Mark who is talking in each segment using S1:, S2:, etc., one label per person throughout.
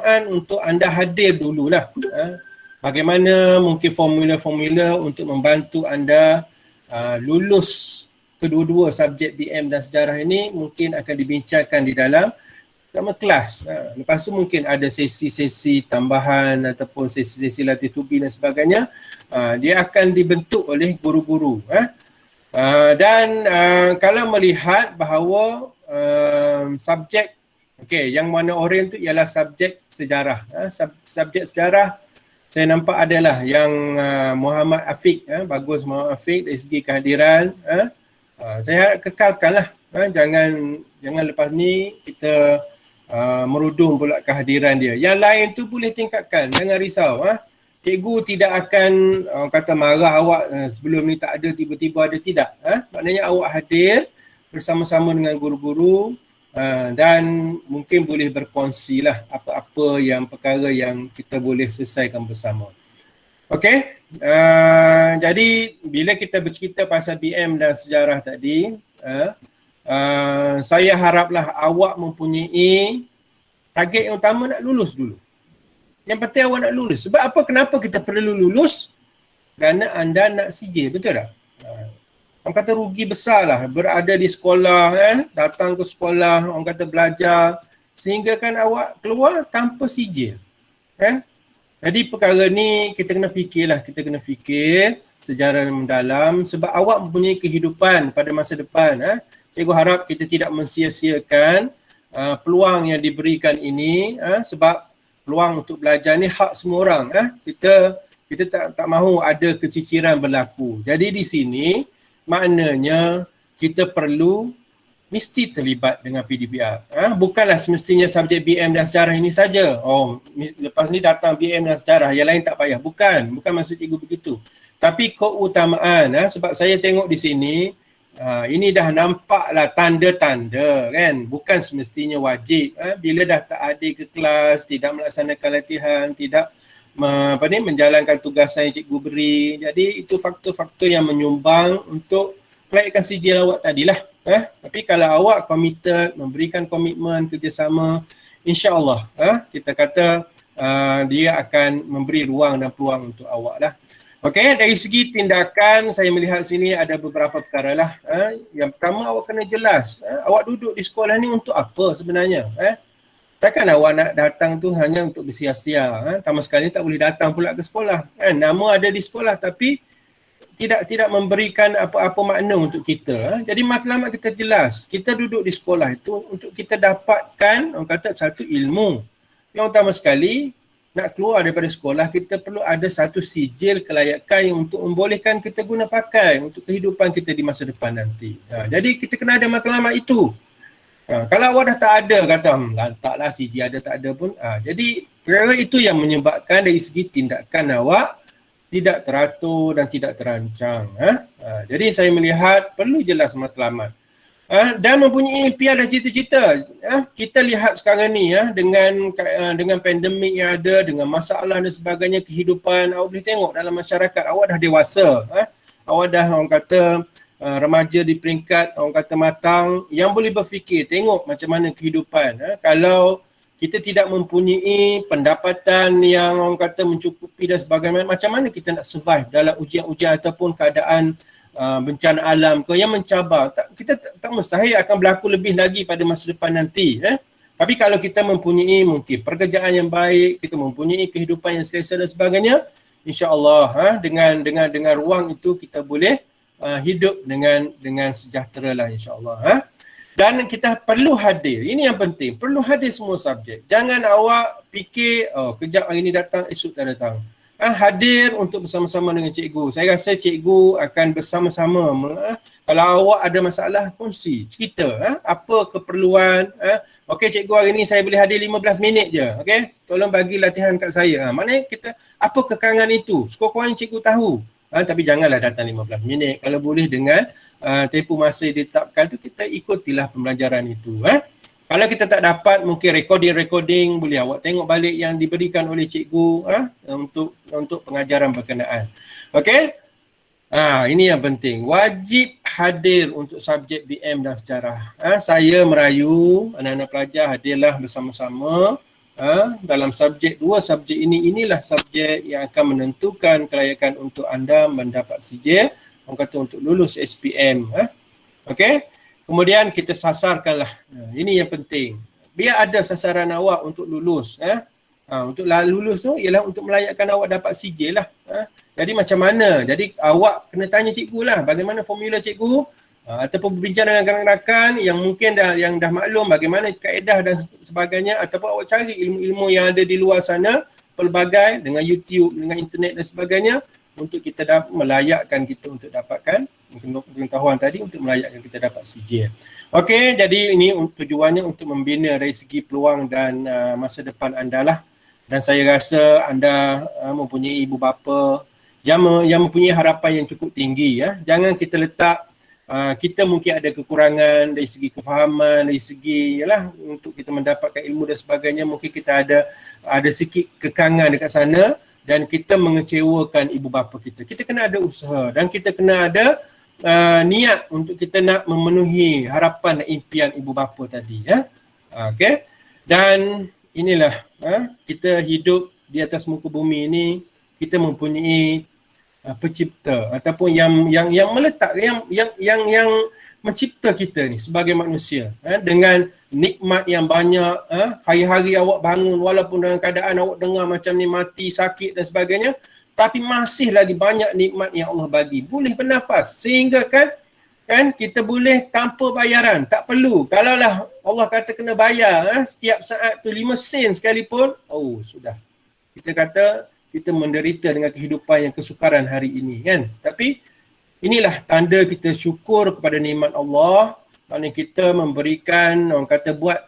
S1: keutamaan untuk anda hadir dululah. Bagaimana mungkin formula-formula untuk membantu anda lulus kedua-dua subjek BM dan sejarah ini mungkin akan dibincangkan di dalam kelas. Lepas tu mungkin ada sesi-sesi tambahan ataupun sesi-sesi latih tubi dan sebagainya. Dia akan dibentuk oleh guru-guru. Dan kalau melihat bahawa subjek yang mana orang tu ialah subjek sejarah. Subjek sejarah saya nampak adalah yang Muhammad Afiq, bagus Muhammad Afiq dari segi kehadiran. Saya kekalkanlah. Jangan lepas ni kita merudung pula kehadiran dia. Yang lain tu boleh tingkatkan, jangan risau. Cikgu tidak akan kata marah awak sebelum ni tak ada, tiba-tiba ada, tidak. Maknanya awak hadir bersama-sama dengan guru-guru dan mungkin boleh berkongsi lah apa-apa yang perkara yang kita boleh selesaikan bersama. Okey, jadi bila kita bercerita pasal BM dan sejarah tadi, saya haraplah awak mempunyai target yang utama nak lulus dulu. Yang penting awak nak lulus. Sebab apa? Kenapa kita perlu lulus? Kerana anda nak sijil, betul tak? Orang kata rugi besar lah berada di sekolah, datang ke sekolah, orang kata belajar, sehingga kan awak keluar tanpa sijil. Jadi perkara ni kita kena fikirlah, kita kena fikir sejarah mendalam sebab awak mempunyai kehidupan pada masa depan. Cikgu harap kita tidak mensia-siakan peluang yang diberikan ini sebab peluang untuk belajar ni hak semua orang. Kita tak mahu ada keciciran berlaku. Jadi di sini maknanya kita perlu mesti terlibat dengan PDPR. Bukanlah semestinya subjek BM dan sejarah ini saja. Lepas ni datang BM dan sejarah, yang lain tak payah. Bukan maksud cikgu begitu. Tapi keutamaan, sebab saya tengok di sini, ini dah nampaklah tanda-tanda kan. Bukan semestinya wajib. Bila dah tak hadir ke kelas, tidak melaksanakan latihan, tidak menjalankan tugasan yang cikgu beri. Jadi itu faktor-faktor yang menyumbang untuk kelayakan sijil awak tadilah. Tapi kalau awak committed, memberikan komitmen kerjasama, insya-Allah kita kata dia akan memberi ruang dan peluang untuk awak lah. Okey, dari segi tindakan saya melihat sini ada beberapa perkara lah. Yang pertama, awak kena jelas. Awak duduk di sekolah ni untuk apa sebenarnya? Takkan awak nak datang tu hanya untuk bersia-sia. Sama sekali tak boleh datang pula ke sekolah. Nama ada di sekolah tapi tidak memberikan apa-apa makna untuk kita. Jadi matlamat kita jelas. Kita duduk di sekolah itu untuk kita dapatkan, orang kata, satu ilmu. Yang utama sekali, nak keluar daripada sekolah, kita perlu ada satu sijil kelayakan yang untuk membolehkan kita guna pakai untuk kehidupan kita di masa depan nanti. Jadi kita kena ada matlamat itu. Kalau awak dah tak ada, kata taklah sijil ada tak ada pun. Jadi perkara itu yang menyebabkan dari segi tindakan awak tidak teratur dan tidak terancang. Jadi saya melihat perlu jelas matlamat. Dan mempunyai impian dan cita-cita. Kita lihat sekarang ni dengan pandemik yang ada, dengan masalah dan sebagainya, kehidupan, awak boleh tengok dalam masyarakat, awak dah dewasa. Awak dah, orang kata, remaja di peringkat, orang kata, matang, yang boleh berfikir, tengok macam mana kehidupan. Kalau kita tidak mempunyai pendapatan yang, orang kata, mencukupi dan sebagainya, macam mana kita nak survive dalam ujian-ujian ataupun keadaan bencana alam ke yang mencabar. Kita tak mustahil akan berlaku lebih lagi pada masa depan nanti. Tapi kalau kita mempunyai mungkin pekerjaan yang baik, kita mempunyai kehidupan yang selesa dan sebagainya, insya-Allah dengan ruang itu kita boleh hidup dengan sejahtera lah, insya-Allah. Dan kita perlu hadir. Ini yang penting. Perlu hadir semua subjek. Jangan awak fikir kejap hari ni datang, esok tak datang. Hadir untuk bersama-sama dengan cikgu. Saya rasa cikgu akan bersama-sama. Kalau awak ada masalah, kongsi, cerita. Apa keperluan. Okey cikgu, hari ni saya boleh hadir 15 minit je. Okey, tolong bagi latihan kat saya. Maknanya kita, apa kekangan itu? Sekurang-kurangnya cikgu tahu. Tapi janganlah datang 15 minit. Kalau boleh dengan tempoh masa yang ditetapkan tu, kita ikutilah pembelajaran itu. Kalau kita tak dapat, mungkin recording boleh awak tengok balik yang diberikan oleh cikgu untuk pengajaran berkenaan. Okey? Ini yang penting. Wajib hadir untuk subjek BM dan sejarah. Saya merayu anak-anak pelajar hadirlah bersama-sama dalam dua subjek inilah subjek yang akan menentukan kelayakan untuk anda mendapat sijil, orang kata untuk lulus SPM. Okey. Kemudian kita sasarkanlah. Ini yang penting. Biar ada sasaran awak untuk lulus. Untuk lulus tu ialah untuk melayakkan awak dapat sijil lah. Jadi macam mana? Jadi awak kena tanya cikgu lah bagaimana formula cikgu, ataupun berbincang dengan rakan-rakan yang mungkin dah maklum bagaimana kaedah dan sebagainya, ataupun awak cari ilmu-ilmu yang ada di luar sana pelbagai dengan YouTube, dengan internet dan sebagainya untuk kita melayakkan kita untuk dapatkan pengetahuan tadi untuk melayakkan kita dapat sijil. Okey, jadi ini tujuannya untuk membina dari segi peluang dan masa depan anda lah. Dan saya rasa anda mempunyai ibu bapa yang mempunyai harapan yang cukup tinggi. Jangan kita letak kita mungkin ada kekurangan dari segi kefahaman, dari segi untuk kita mendapatkan ilmu dan sebagainya, mungkin kita ada sikit kekangan dekat sana dan kita mengecewakan ibu bapa kita. Kita kena ada usaha dan kita kena ada niat untuk kita nak memenuhi harapan dan impian ibu bapa tadi. Okey. Dan inilah kita hidup di atas muka bumi ini, kita mempunyai pencipta ataupun yang meletak yang mencipta kita ni sebagai manusia dengan nikmat yang banyak. Hari-hari awak bangun walaupun dalam keadaan awak dengar macam ni mati, sakit dan sebagainya, tapi masih lagi banyak nikmat yang Allah bagi. Boleh bernafas sehingga kan kita boleh tanpa bayaran, tak perlu. Kalaulah Allah kata kena bayar setiap saat tu 5 sen sekalipun, sudah. Kita kata kita menderita dengan kehidupan yang kesukaran hari ini kan. Tapi inilah tanda kita syukur kepada nikmat Allah, kerana kita memberikan, orang kata buat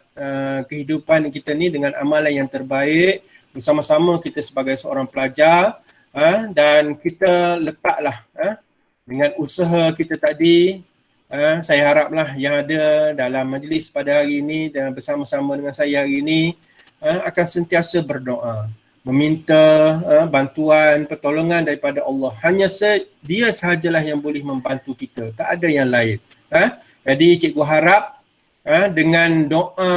S1: kehidupan kita ni dengan amalan yang terbaik bersama-sama kita sebagai seorang pelajar, dan kita letaklah dengan usaha kita tadi. Saya haraplah yang ada dalam majlis pada hari ini dan bersama-sama dengan saya hari ini akan sentiasa berdoa, meminta bantuan, pertolongan daripada Allah. Hanya dia sahajalah yang boleh membantu kita, tak ada yang lain. Jadi cikgu harap dengan doa,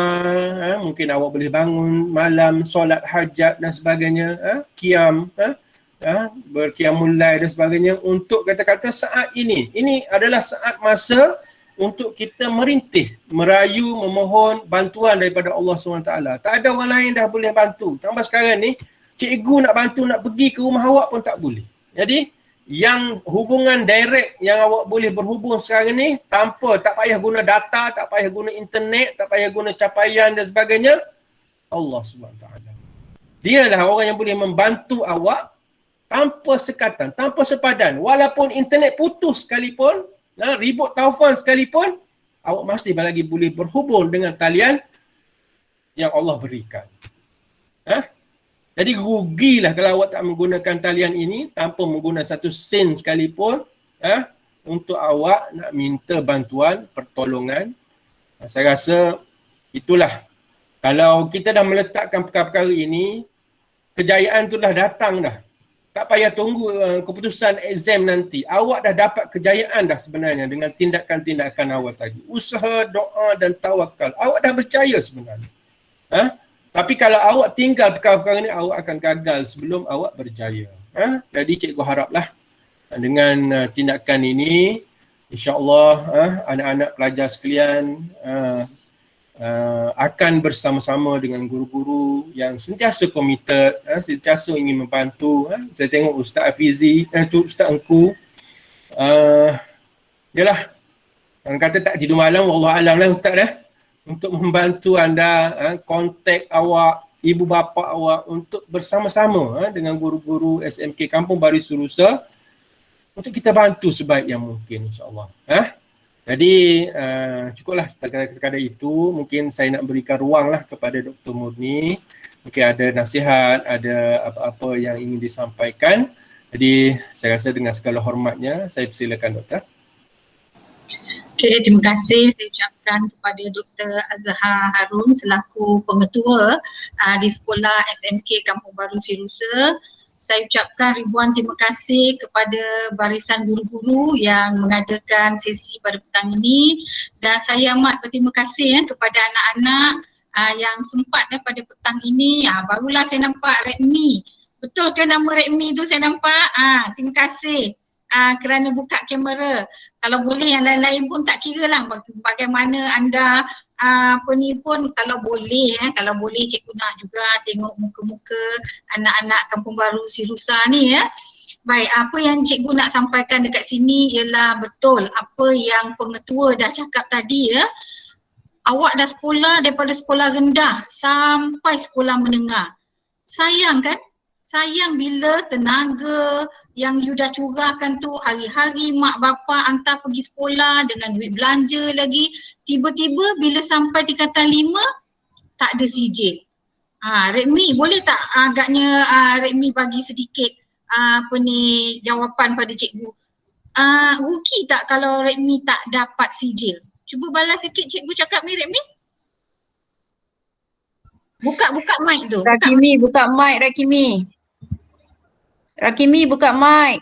S1: mungkin awak boleh bangun malam, solat hajat dan sebagainya, qiyam, berqiyamul lail dan sebagainya, untuk kata-kata saat ini adalah saat masa untuk kita merintih, merayu, memohon bantuan daripada Allah SWT. Tak ada orang lain dah boleh bantu. Tambah sekarang ni, cikgu nak bantu, nak pergi ke rumah awak pun tak boleh. Jadi, yang hubungan direct yang awak boleh berhubung sekarang ni, tak payah guna data, tak payah guna internet, tak payah guna capaian dan sebagainya, Allah SWT. Dialah orang yang boleh membantu awak tanpa sekatan, tanpa sepadan. Walaupun internet putus sekalipun, ribut taufan sekalipun, awak masih lagi boleh berhubung dengan talian yang Allah berikan. Jadi rugilah kalau awak tak menggunakan talian ini tanpa menggunakan 1 sen sekalipun untuk awak nak minta bantuan, pertolongan. Saya rasa itulah, kalau kita dah meletakkan perkara-perkara ini, kejayaan tu dah datang dah. Tak payah tunggu keputusan exam nanti. Awak dah dapat kejayaan dah sebenarnya dengan tindakan-tindakan awak tadi. Usaha, doa dan tawakal. Awak dah berjaya sebenarnya. Tapi kalau awak tinggal perkara-perkara ni, awak akan gagal sebelum awak berjaya. Jadi cikgu haraplah dengan tindakan ini, insya-Allah anak-anak pelajar sekalian akan bersama-sama dengan guru-guru yang sentiasa komited, sentiasa ingin membantu. Saya tengok Ustaz Afizi, Ustaz Engku, yalah, orang kata tak tidur malam, wallahualam lah Ustaz dah, untuk membantu anda, kontak awak, ibu bapa awak untuk bersama-sama dengan guru-guru SMK Kampung Baru Surusa untuk kita bantu sebaik yang mungkin, insya-Allah. Jadi cukuplah sekadar itu. Mungkin saya nak berikan ruang lah kepada Dr. Murni. Mungkin ada nasihat, ada apa-apa yang ingin disampaikan. Jadi saya rasa dengan segala hormatnya, saya persilakan Doktor.
S2: Okay, terima kasih saya ucapkan kepada Dr. Azhar Harun selaku pengetua di Sekolah SMK Kampung Baru Sirusa. Saya ucapkan ribuan terima kasih kepada barisan guru-guru yang mengadakan sesi pada petang ini, dan saya amat berterima kasih kepada anak-anak yang sempat pada petang ini. Barulah saya nampak Redmi. Betul ke nama Redmi tu saya nampak? Terima kasih kerana buka kamera. Kalau boleh yang lain-lain pun tak kira lah bagaimana anda apa ni pun, kalau boleh cikgu nak juga tengok muka-muka anak-anak Kampung Baru Sirusa ni ya. Baik, apa yang cikgu nak sampaikan dekat sini ialah betul apa yang pengetua dah cakap tadi ya. Awak dah sekolah daripada sekolah rendah sampai sekolah menengah. Sayang kan? Sayang bila tenaga yang you dah curahkan tu hari-hari mak bapa hantar pergi sekolah dengan duit belanja lagi. Tiba-tiba bila sampai tingkatan 5 tak ada sijil. Redmi boleh tak agaknya Redmi bagi sedikit jawapan pada cikgu. Rugi tak kalau Redmi tak dapat sijil? Cuba balas sikit cikgu cakap ni Redmi. Buka mic tu.
S3: Rakimi buka mic Rakimi. Rakimi buka mic.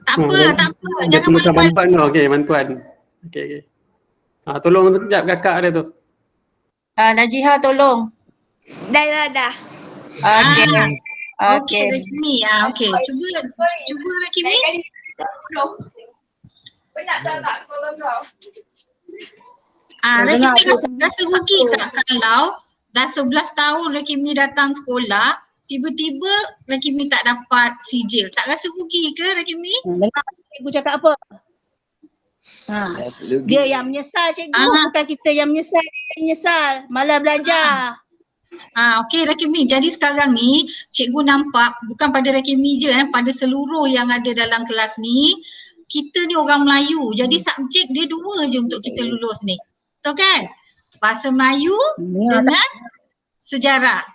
S2: Tak apa. Jangan
S4: malu-malu.
S2: bantuan
S4: tu. Okey, bantuan. Okey. Tolong sekejap kakak dia tu.
S3: Najiha tolong.
S5: Dah.
S2: Okey Rakimi. Okey. Cuba Rakimi.
S5: Penat tak tolong kau?
S2: Rakimi rasa rugi tak kalau dah 11 tahun Rakimi datang sekolah, tiba-tiba Rakimi tak dapat sijil? Tak rasa rugi ke Rakimi?
S5: Dengar cikgu cakap apa? Dia yang menyesal cikgu, bukan kita yang menyesal. Dia yang menyesal, malah belajar.
S2: Okey Rakimi, jadi sekarang ni cikgu nampak bukan pada Rakimi je pada seluruh yang ada dalam kelas ni, kita ni orang Melayu, jadi subjek dia 2 je untuk kita lulus ni. Betul kan? Bahasa Melayu dengan sejarah.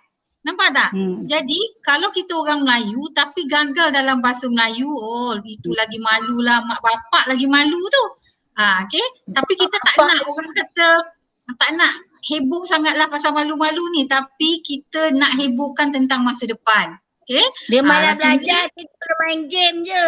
S2: Nampak tak? Jadi kalau kita orang Melayu tapi gagal dalam bahasa Melayu, itu lagi malu lah, mak bapak lagi malu tu. Okey, tapi kita tak nak orang kata, tak nak heboh sangatlah pasal malu-malu ni, tapi kita nak hebohkan tentang masa depan. Okey?
S5: Dia malah belajar, kita main game je.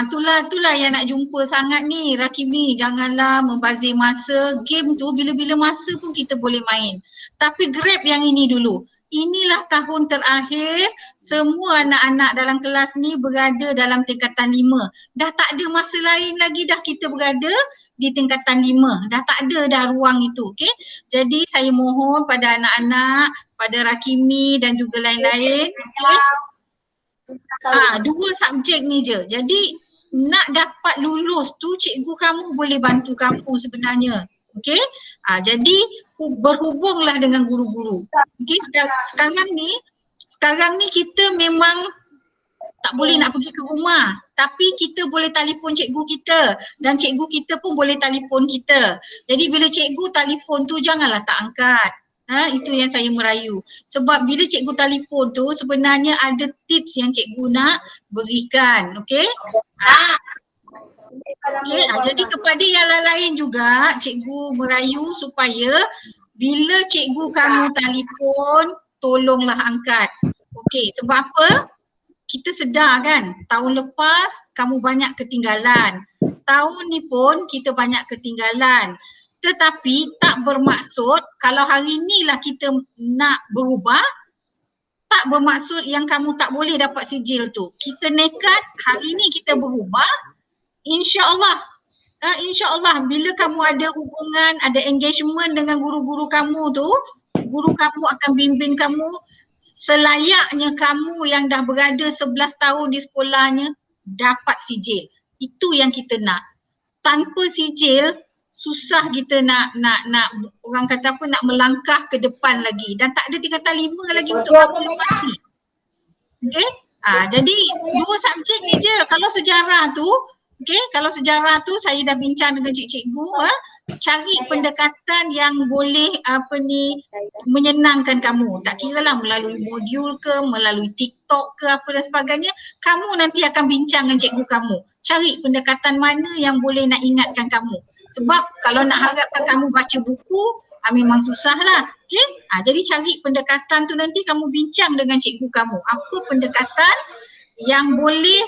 S2: Itulah yang nak jumpa sangat ni Rakimi. Janganlah membazir masa. Game tu bila-bila masa pun kita boleh main. Tapi grab yang ini dulu. Inilah tahun terakhir semua anak-anak dalam kelas ni berada dalam tingkatan 5. Dah tak ada masa lain lagi dah kita berada di tingkatan 5. Dah tak ada dah ruang itu. Okay? Jadi saya mohon pada anak-anak, pada Rakimi dan juga lain-lain. Okay? 2 subjek ni je. Jadi nak dapat lulus tu cikgu kamu boleh bantu kamu sebenarnya. Okey? Jadi berhubunglah dengan guru-guru. Okey, sekarang ni kita memang tak boleh nak pergi ke rumah, tapi kita boleh telefon cikgu kita dan cikgu kita pun boleh telefon kita. Jadi bila cikgu telefon tu janganlah tak angkat. Itu yang saya merayu. Sebab bila cikgu telefon tu sebenarnya ada tips yang cikgu nak berikan. Okey? Jadi kepada yang lain juga cikgu merayu supaya bila cikgu kamu telefon tolonglah angkat. Okey, sebab apa? Kita sedar kan tahun lepas kamu banyak ketinggalan. Tahun ni pun kita banyak ketinggalan. Tetapi tak bermaksud kalau hari inilah kita nak berubah, tak bermaksud yang kamu tak boleh dapat sijil tu. Kita nekat hari ni kita berubah, insya-Allah bila kamu ada hubungan, ada engagement dengan guru-guru kamu tu, guru kamu akan bimbing kamu selayaknya kamu yang dah berada 11 tahun di sekolahnya dapat sijil. Itu yang kita nak. Tanpa sijil susah kita nak orang kata apa, nak melangkah ke depan lagi dan tak ada tingkatan 5 lagi untuk kamu lepas ni. Okey? Jadi 2 subjek ni je. Kalau sejarah tu, kalau sejarah tu saya dah bincang dengan cikgu, cari pendekatan yang boleh menyenangkan kamu. Tak kiralah melalui modul ke, melalui TikTok ke apa dan sebagainya, kamu nanti akan bincang dengan cikgu kamu. Cari pendekatan mana yang boleh nak ingatkan kamu. Sebab kalau nak harapkan kamu baca buku, memang susah lah. Okay? Jadi cari pendekatan tu nanti kamu bincang dengan cikgu kamu. Apa pendekatan yang boleh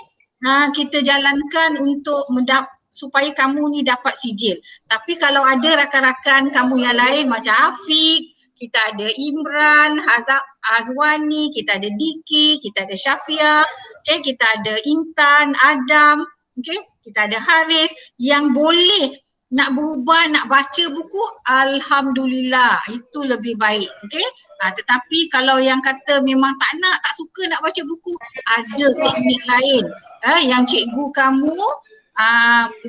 S2: kita jalankan untuk supaya kamu ni dapat sijil. Tapi kalau ada rakan-rakan kamu yang lain macam Afiq, kita ada Imran, Azwani, kita ada Diki, kita ada Syafia, okay, kita ada Intan, Adam, okay, kita ada Haris yang boleh nak berubah, nak baca buku, alhamdulillah, itu lebih baik, okay. Tetapi kalau yang kata memang tak nak, tak suka nak baca buku, ada teknik lain yang cikgu kamu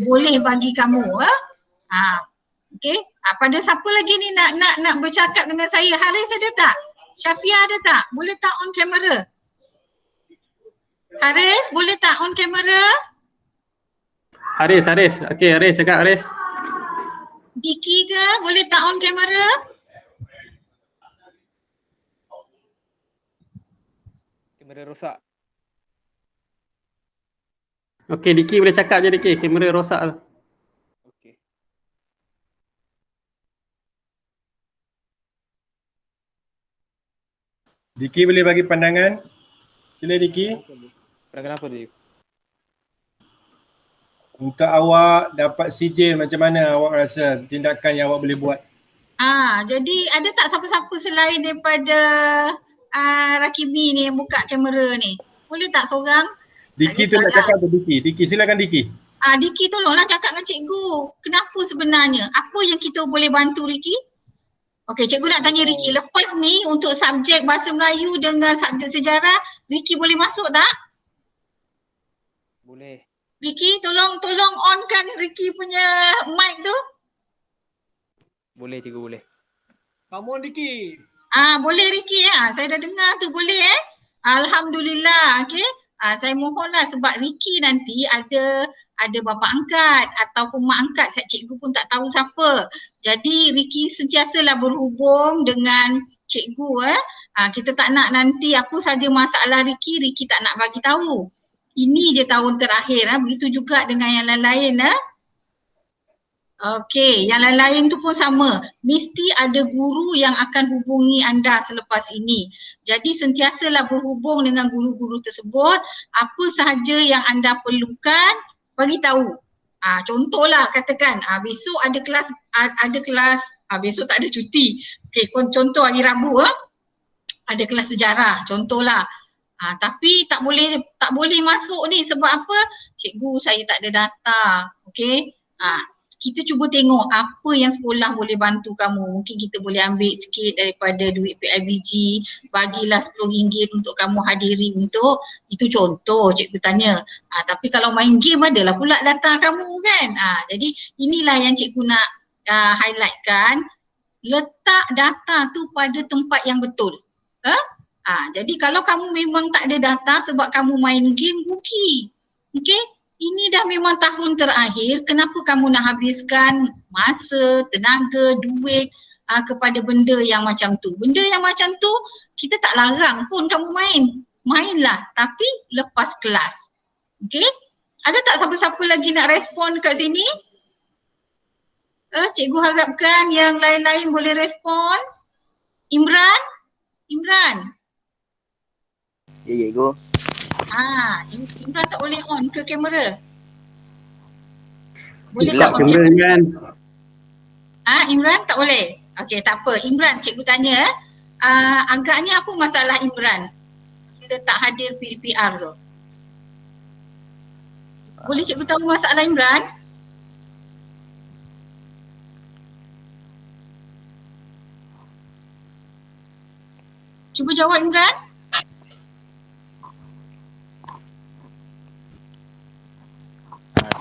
S2: boleh bagi kamu. Okey. Pada siapa lagi ni nak bercakap dengan saya? Haris ada tak? Syafia ada tak? Boleh tak on kamera? Haris, boleh tak on kamera?
S4: Haris. Okey, Haris cakap Haris.
S2: Diki ke? Boleh tak on kamera?
S6: Kamera rosak.
S4: Okey, Diki boleh cakap je Diki. Kamera rosak tu.
S6: Okey.
S1: Diki boleh bagi pandangan? Sila Diki.
S6: Pandangan apa tu?
S1: Untuk awak dapat sijil, macam mana awak rasa tindakan yang awak boleh buat?
S2: Jadi ada tak siapa-siapa selain daripada Rakimi ni yang buka kamera ni? Boleh tak seorang?
S1: Diki tu nak cakap tu Diki. Diki, silakan Diki.
S2: Diki tolonglah cakap dengan cikgu. Kenapa sebenarnya? Apa yang kita boleh bantu Riki? Okey, cikgu nak tanya Riki. Lepas ni untuk subjek Bahasa Melayu dengan subjek sejarah, Riki boleh masuk tak?
S6: Boleh.
S2: Riki, tolong onkan Riki punya mic tu.
S6: Boleh cikgu, boleh.
S1: Come on Diki.
S2: Boleh Riki saya dah dengar tu, boleh Alhamdulillah, okey. Saya mohonlah sebab Riki nanti ada bapa angkat ataupun mak angkat, cikgu pun tak tahu siapa. Jadi Riki sentiasalah berhubung dengan cikgu kita tak nak nanti apa saja masalah Riki tak nak bagi tahu. Ini je tahun terakhir begitu juga dengan yang lain-lain Okey, yang lain-lain tu pun sama. Mesti ada guru yang akan hubungi anda selepas ini. Jadi sentiasalah berhubung dengan guru-guru tersebut. Apa sahaja yang anda perlukan, bagi tahu. Contohlah katakan besok ada kelas, besok tak ada cuti. Okey, contoh hari Rabu ada kelas sejarah, contohlah. Tapi tak boleh masuk ni sebab apa? Cikgu saya tak ada data. Okey. Kita cuba tengok apa yang sekolah boleh bantu kamu. Mungkin kita boleh ambil sikit daripada duit PIBG, bagilah RM10 untuk kamu hadiri untuk, itu contoh cikgu tanya. Tapi kalau main game adalah pula data kamu kan. Jadi inilah yang cikgu nak highlightkan. Letak data tu pada tempat yang betul. Jadi kalau kamu memang tak ada data sebab kamu main game, rugi. Okey? Ini dah memang tahun terakhir, kenapa kamu nak habiskan masa, tenaga, duit kepada benda yang macam tu? Benda yang macam tu kita tak larang pun kamu main. Mainlah tapi lepas kelas. Okey? Ada tak siapa-siapa lagi nak respon kat sini? Cikgu harapkan yang lain-lain boleh respon. Imran?
S7: Ya, cikgu.
S2: Imran tak boleh on ke kamera? Boleh
S4: Lock
S2: tak on
S4: kamera kan?
S2: Imran tak boleh? Okey, tak apa. Imran, cikgu tanya agaknya apa masalah Imran bila tak hadir PDPR tu? Boleh cikgu tahu masalah Imran? Cuba jawab Imran.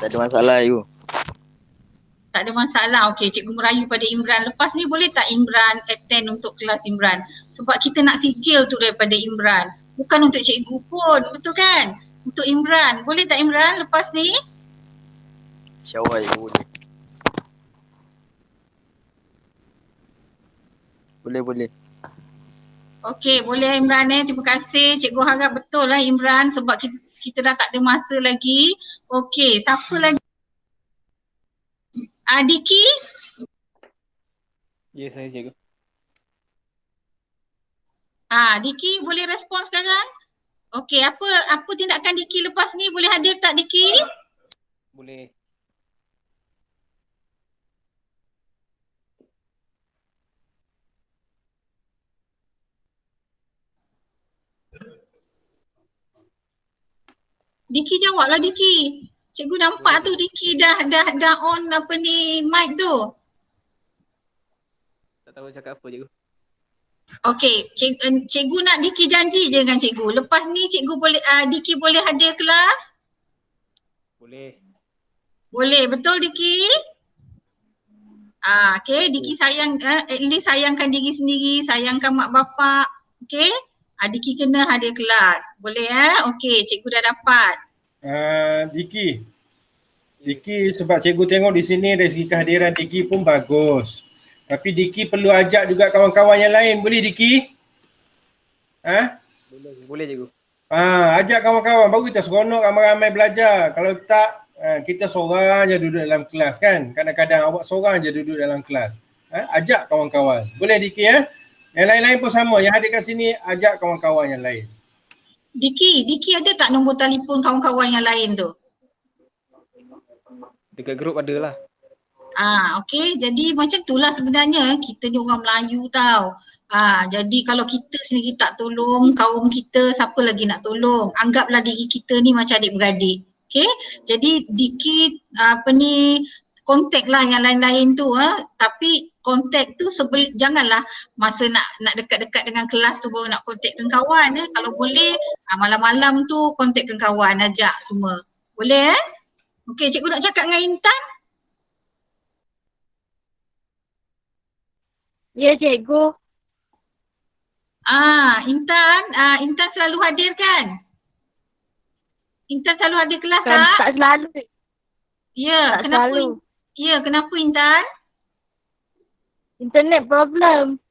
S7: Tak ada masalah cikgu.
S2: Tak ada masalah. Okey, cikgu merayu pada Imran. Lepas ni boleh tak Imran attend untuk kelas Imran? Sebab kita nak sijil tu daripada Imran. Bukan untuk cikgu pun, betul kan? Untuk Imran. Boleh tak Imran lepas ni?
S7: InsyaAllah cikgu boleh. Boleh.
S2: Okey, boleh Imran terima kasih. Cikgu harap betul lah Imran sebab kita dah tak ada masa lagi. Okey, siapa lagi? Diki?
S6: Ya, saya cikgu.
S2: Diki boleh respon sekarang? Okey, apa tindakan Diki lepas ni? Boleh hadir tak Diki?
S6: Boleh.
S2: Diki jawablah Diki. Cikgu nampak tu Diki dah on apa ni mic tu.
S6: Tak tahu cakap apa cikgu.
S2: Okey, cikgu nak Diki janji je dengan cikgu. Lepas ni cikgu boleh Diki boleh hadir kelas?
S6: Boleh.
S2: Boleh, betul Diki? Okey, Diki sayang at least sayangkan diri sendiri, sayangkan mak bapak. Okey? Diki kena hadir kelas. Boleh Okey, cikgu dah dapat.
S1: Diki sebab cikgu tengok di sini dari segi kehadiran Diki pun bagus. Tapi Diki perlu ajak juga kawan-kawan yang lain. Boleh Diki?
S6: Boleh cikgu.
S1: Ajak kawan-kawan. Baru kita seronok ramai-ramai belajar. Kalau tak, kita seorang je duduk dalam kelas kan. Kadang-kadang awak seorang je duduk dalam kelas. Ajak kawan-kawan. Boleh Diki Yang lain-lain pun sama. Yang ada kat sini, ajak kawan-kawan yang lain.
S2: Diki ada tak nombor telefon kawan-kawan yang lain tu?
S6: Dekat grup ada lah.
S2: Okey, jadi macam itulah sebenarnya kita ni orang Melayu tau. Jadi kalau kita sendiri tak tolong kaum kita, siapa lagi nak tolong? Anggaplah diri kita ni macam adik-beradik. Okey, jadi Diki kontak lah yang lain-lain tu tapi kontak tu janganlah masa nak dekat-dekat dengan kelas tu baru nak kontak dengan kawan Kalau boleh malam-malam tu kontak dengan kawan, ajak semua. Boleh Okey, cikgu nak cakap dengan Intan.
S3: Ya cikgu.
S2: Intan selalu hadir kan? Intan selalu hadir kelas tak?
S3: Tak selalu.
S2: Ya,
S3: Tak
S2: kenapa?
S3: selalu.
S2: Ya, kenapa Intan?
S3: Internet problem.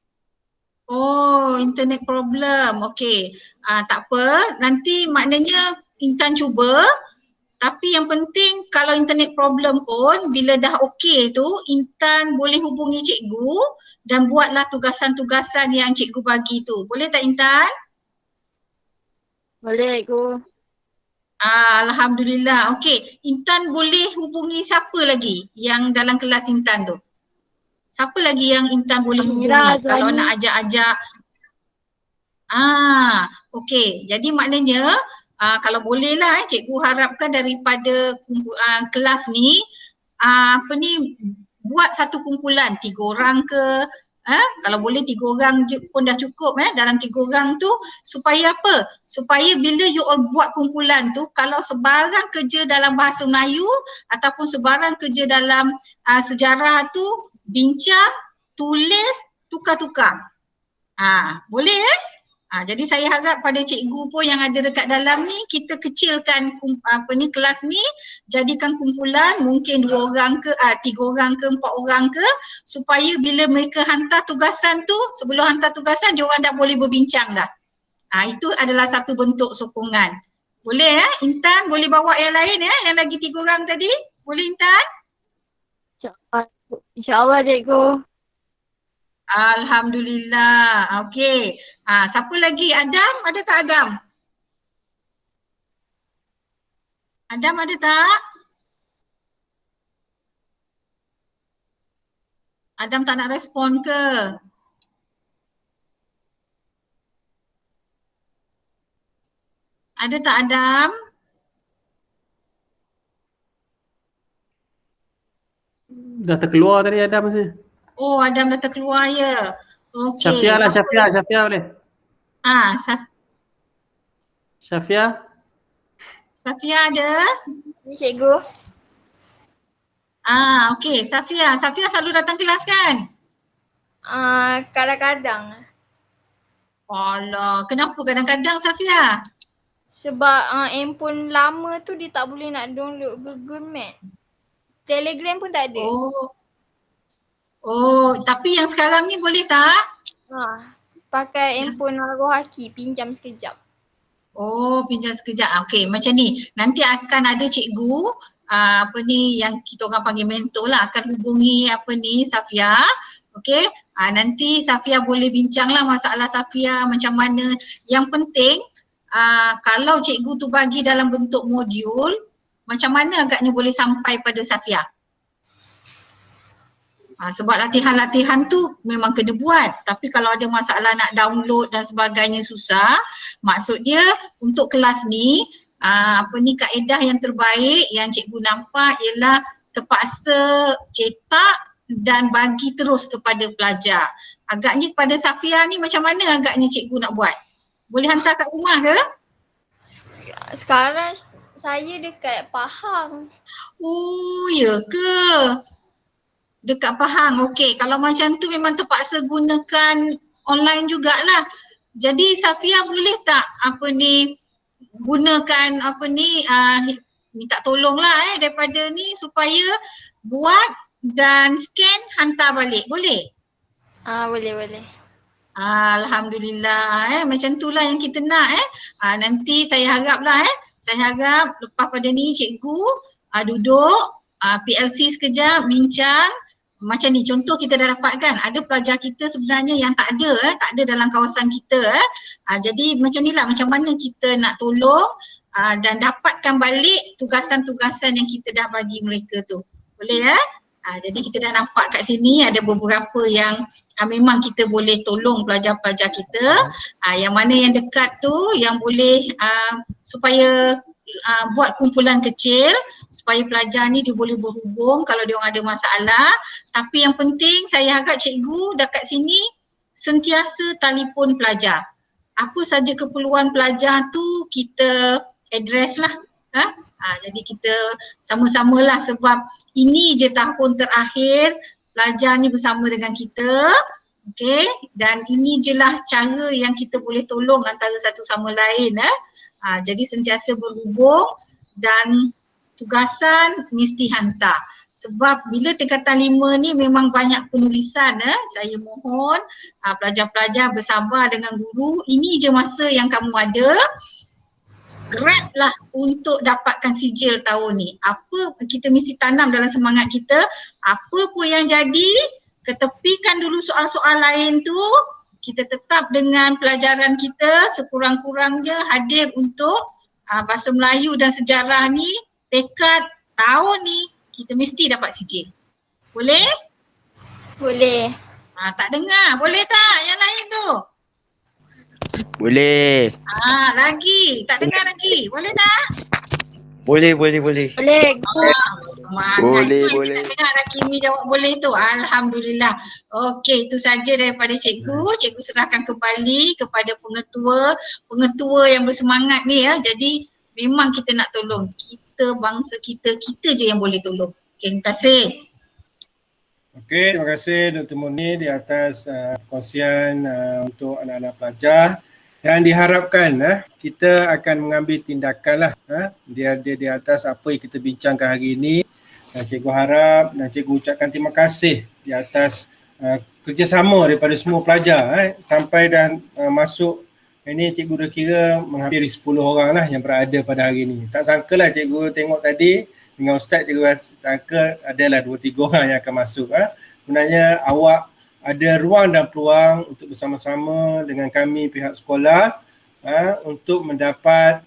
S2: Oh, internet problem. Okey. Tak apa, nanti maknanya Intan cuba. Tapi yang penting kalau internet problem pun bila dah okey tu Intan boleh hubungi cikgu dan buatlah tugasan-tugasan yang cikgu bagi tu. Boleh tak Intan?
S3: Boleh cikgu.
S2: Alhamdulillah. Okey, Intan boleh hubungi siapa lagi yang dalam kelas Intan tu? Siapa lagi yang Intan boleh hubungi kalau nak ajak-ajak? Okey. Jadi maknanya kalau boleh lah cikgu harapkan daripada kelas ni buat satu kumpulan 3 orang ke kalau boleh 3 orang je pun dah cukup dalam 3 orang tu supaya apa? Supaya bila you all buat kumpulan tu kalau sebarang kerja dalam bahasa Melayu ataupun sebarang kerja dalam sejarah tu bincang, tulis, tukar-tukar. Boleh jadi saya harap pada cikgu pun yang ada dekat dalam ni kita kecilkan kelas ni, jadikan kumpulan mungkin 2 orang ke 3 orang ke 4 orang ke supaya bila mereka hantar tugasan tu sebelum hantar tugasan dia orang dah boleh berbincang dah. Itu adalah satu bentuk sokongan. Boleh Intan boleh bawa yang lain yang lagi 3 orang tadi? Boleh Intan?
S3: InsyaAllah cikgu.
S2: Alhamdulillah. Okey. Siapa lagi? Adam? Ada tak Adam? Adam ada tak? Adam tak nak respon ke? Ada tak Adam?
S4: Dah terkeluar tadi Adam masa.
S2: Oh, Adam dah terkeluar ya. Okey.
S4: Syafia lah, Syafia boleh.
S2: Safia ada?
S5: Ni cikgu.
S2: Okey. Safia selalu datang kelas kan?
S5: Kadang-kadang.
S2: Alah, kenapa kadang-kadang Safia?
S5: Sebab handphone lama tu dia tak boleh nak download Google Map. Telegram pun tak ada.
S2: Oh, tapi yang sekarang ni boleh tak?
S5: Pakai handphone arwah Haki, pinjam sekejap.
S2: Oh, pinjam sekejap. Okey, macam ni. Nanti akan ada cikgu yang kita orang panggil mentor lah akan hubungi Safia. Okey, nanti Safia boleh bincanglah masalah Safia macam mana. Yang penting kalau cikgu tu bagi dalam bentuk modul, macam mana agaknya boleh sampai pada Safia? Sebab latihan-latihan tu memang kena buat. Tapi kalau ada masalah nak download dan sebagainya susah, maksud dia untuk kelas ni kaedah yang terbaik yang cikgu nampak ialah terpaksa cetak dan bagi terus kepada pelajar. Agaknya pada Safia ni macam mana agaknya cikgu nak buat? Boleh hantar kat rumah ke?
S5: Sekarang saya dekat Pahang.
S2: Oh, ya ke? Dekat Pahang. Okey, kalau macam tu memang terpaksa gunakan online jugalah. Jadi Safia boleh tak gunakan minta tolonglah daripada ni supaya buat dan scan hantar balik. Boleh?
S5: Boleh.
S2: Alhamdulillah macam itulah yang kita nak nanti saya haraplah saya harap lepas pada ni cikgu duduk PLC sekejap bincang macam ni. Contoh kita dah dapatkan ada pelajar kita sebenarnya yang tak ada dalam kawasan kita jadi macam ni lah macam mana kita nak tolong dan dapatkan balik tugasan-tugasan yang kita dah bagi mereka tu. Boleh jadi kita dah nampak kat sini ada beberapa yang memang kita boleh tolong pelajar-pelajar kita. Yang mana yang dekat tu yang boleh supaya buat kumpulan kecil supaya pelajar ni dia boleh berhubung kalau dia orang ada masalah. Tapi yang penting saya harap cikgu dekat sini sentiasa telefon pelajar. Apa saja keperluan pelajar tu kita address lah. Jadi kita sama-samalah sebab ini je tahun terakhir pelajar ni bersama dengan kita. Okey, dan ini je lah cara yang kita boleh tolong antara satu sama lain. Jadi sentiasa berhubung dan tugasan mesti hantar. Sebab bila tingkatan 5 ni memang banyak penulisan. Saya mohon pelajar-pelajar bersabar dengan guru. Ini je masa yang kamu ada. Grab lah untuk dapatkan sijil tahun ni. Apa kita mesti tanam dalam semangat kita, apa pun yang jadi, ketepikan dulu soal-soal lain tu, kita tetap dengan pelajaran kita sekurang-kurangnya hadir untuk bahasa Melayu dan sejarah ni, tekad tahun ni kita mesti dapat sijil. Boleh?
S5: Boleh.
S2: Tak dengar, boleh tak yang lain tu?
S7: Boleh.
S2: Lagi, tak dengar lagi. Boleh tak?
S7: Boleh.
S5: Boleh.
S7: Boleh.
S2: Tak dengar Rakimi jawab boleh tu. Alhamdulillah. Okey, itu saja daripada cikgu. Cikgu serahkan kembali kepada pengetua yang bersemangat ni Jadi memang kita nak tolong. Kita bangsa kita je yang boleh tolong. Okey, terima kasih.
S1: Okey, terima kasih Dr. Murni di atas perkongsian untuk anak-anak pelajar. Dan diharapkan kita akan mengambil tindakan lah di atas apa yang kita bincangkan hari ini. Dan cikgu harap dan cikgu ucapkan terima kasih di atas kerjasama daripada semua pelajar sampai dah masuk ini cikgu dah kira menghampiri 10 orang lah yang berada pada hari ini. Tak sangka lah cikgu tengok tadi dengan ustaz cikgu sangka adalah 2-3 orang yang akan masuk. Sebenarnya awak ada ruang dan peluang untuk bersama-sama dengan kami pihak sekolah untuk mendapat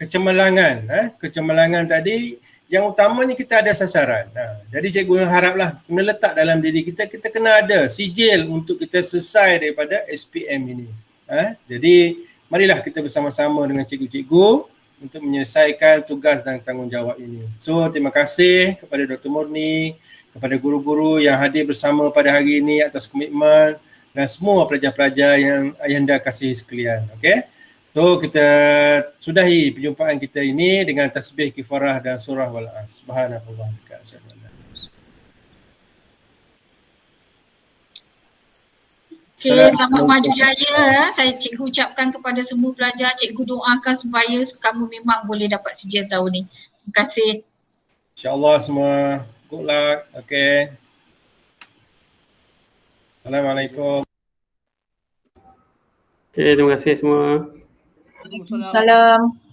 S1: kecemerlangan. Kecemerlangan tadi yang utamanya kita ada sasaran. Jadi cikgu haraplah kena letak dalam diri kita, kita kena ada sijil untuk kita selesai daripada SPM ini. Jadi marilah kita bersama-sama dengan cikgu-cikgu untuk menyelesaikan tugas dan tanggungjawab ini. So terima kasih kepada Dr. Murni, kepada guru-guru yang hadir bersama pada hari ini atas komitmen dan semua pelajar-pelajar yang ayahanda kasihi sekalian. Okey. So kita sudahi perjumpaan kita ini dengan tasbih kifarah dan surah wal-'asr. Subhanallah.
S2: Okey, selamat maju jaya. Saya cikgu ucapkan kepada semua pelajar, cikgu doakan supaya kamu memang boleh dapat sijil tahun ni. Terima kasih.
S1: InsyaAllah semua. Good luck. Okay. Assalamualaikum.
S4: Okay, terima kasih semua.
S3: Waalaikumsalam.